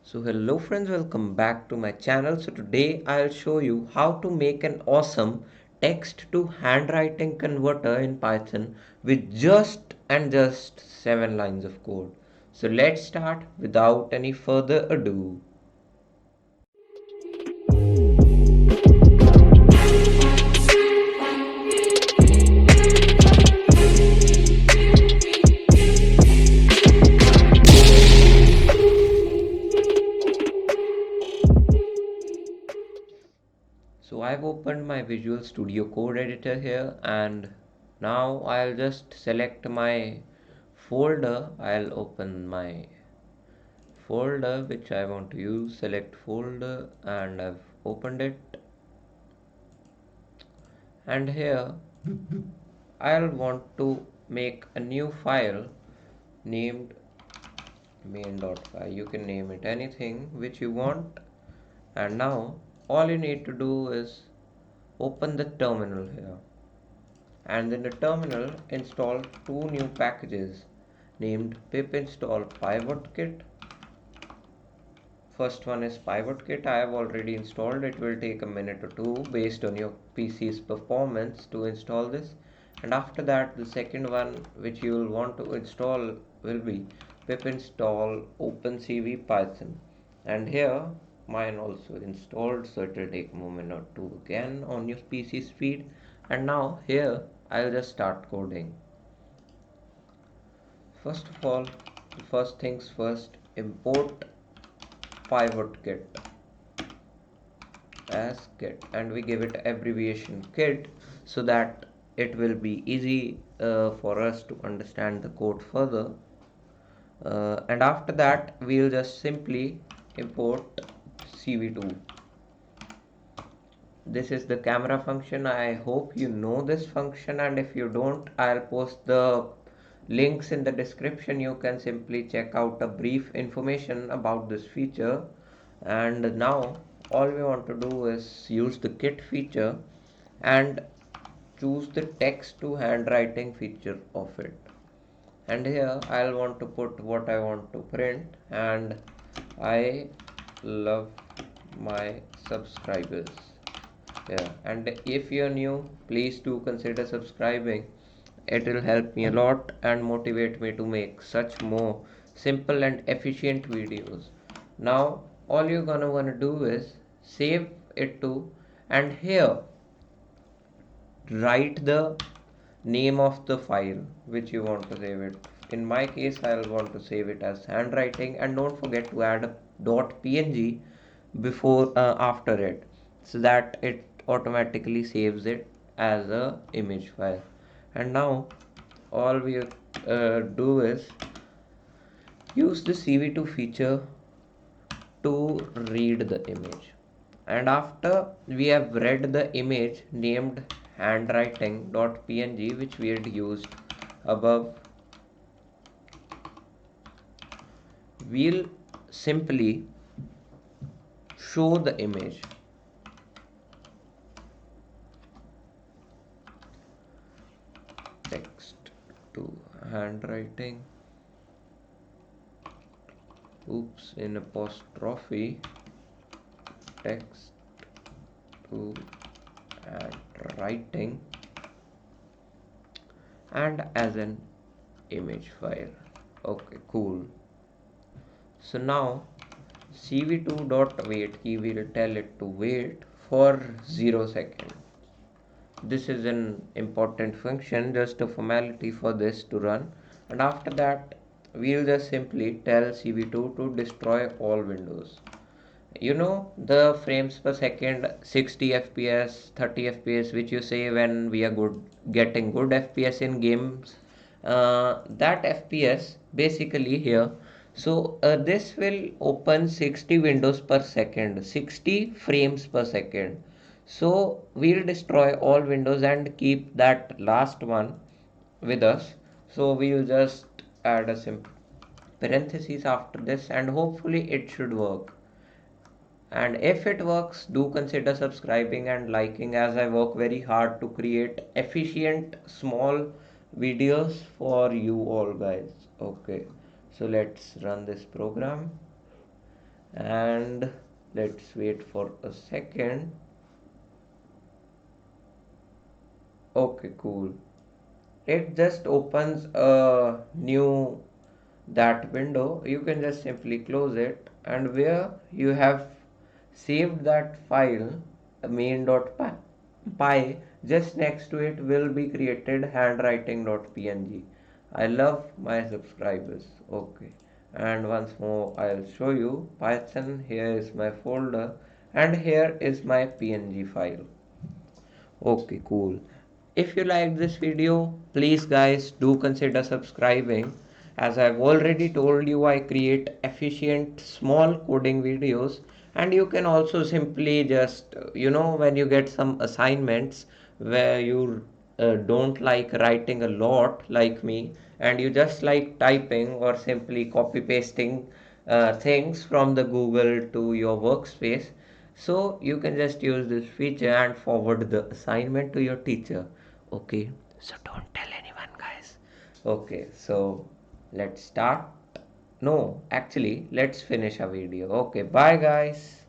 So hello friends, welcome back to my channel. So today I'll show you how to make an awesome text to handwriting converter in Python with just 7 lines of code. So let's start without any further ado. So I've opened my Visual Studio Code editor here, and now I'll just select my folder. I'll open my folder which I want to use, select folder, and I've opened it. And here I'll want to make a new file named main.py. You can name it anything which you want. And now all you need to do is open the terminal here, and in the terminal install two new packages named pip install pivotkit. First one is pivotkit. I have already installed. It will take a minute or two based on your PC's performance to install this. And after that, the second one which you will want to install will be pip install opencv python. And here mine also installed, so it will take a moment or two again on your PC speed. And now here I'll just start coding. First of all, the first things first, import pivotkit as kit, and we give it abbreviation kit so that it will be easy for us to understand the code further. And after that we'll just simply import cv2. This is the camera function. I hope you know this function, and if you don't, I'll post the links in the description. You can simply check out a brief information about this feature. And now all we want to do is use the kit feature and choose the text to handwriting feature of it. And here I'll want to put what I want to print, and I love my subscribers. Yeah, and if you're new, please do consider subscribing. It will help me a lot and motivate me to make such more simple and efficient videos. Now all you're gonna wanna do is save it to, and here write the name of the file which you want to save it. In my case, I'll want to save it as handwriting, and don't forget to add a .png before after it, so that it automatically saves it as a image file. And now all we do is use the cv2 feature to read the image. And after we have read the image named handwriting.png, which we had used above, we'll simply show the image. Text to handwriting, oops, in apostrophe, text to handwriting, and as an image file. Okay, cool. So now cv2.wait key will tell it to wait for 0 seconds. This is an important function, just a formality for this to run. And after that we'll just simply tell cv2 to destroy all windows. You know the frames per second, 60 fps, 30 fps, which you say when we are getting good fps in games, that fps basically here. So this will open 60 windows per second, 60 frames per second. So we'll destroy all windows and keep that last one with us. So we'll just add a simple parenthesis after this, and hopefully it should work. And if it works, do consider subscribing and liking, as I work very hard to create efficient small videos for you all guys. Okay, so let's run this program. and let's wait for a second. Okay, cool. It just opens a new that window. You can just simply close it, and where you have saved that file, main.py, just next to it will be created handwriting.png. I love my subscribers. Okay, and once more I'll show you Python. Here is my folder, and here is my png file. Okay, cool. If you like this video, please guys do consider subscribing. As I've already told you, I create efficient small coding videos, and you can also simply just, when you get some assignments where you don't like writing a lot like me, and you just like typing or simply copy pasting things from the Google to your workspace, so you can just use this feature and forward the assignment to your teacher. Okay, so don't tell anyone, guys. Okay, so let's start. No, actually, let's finish our video. Okay, bye, guys.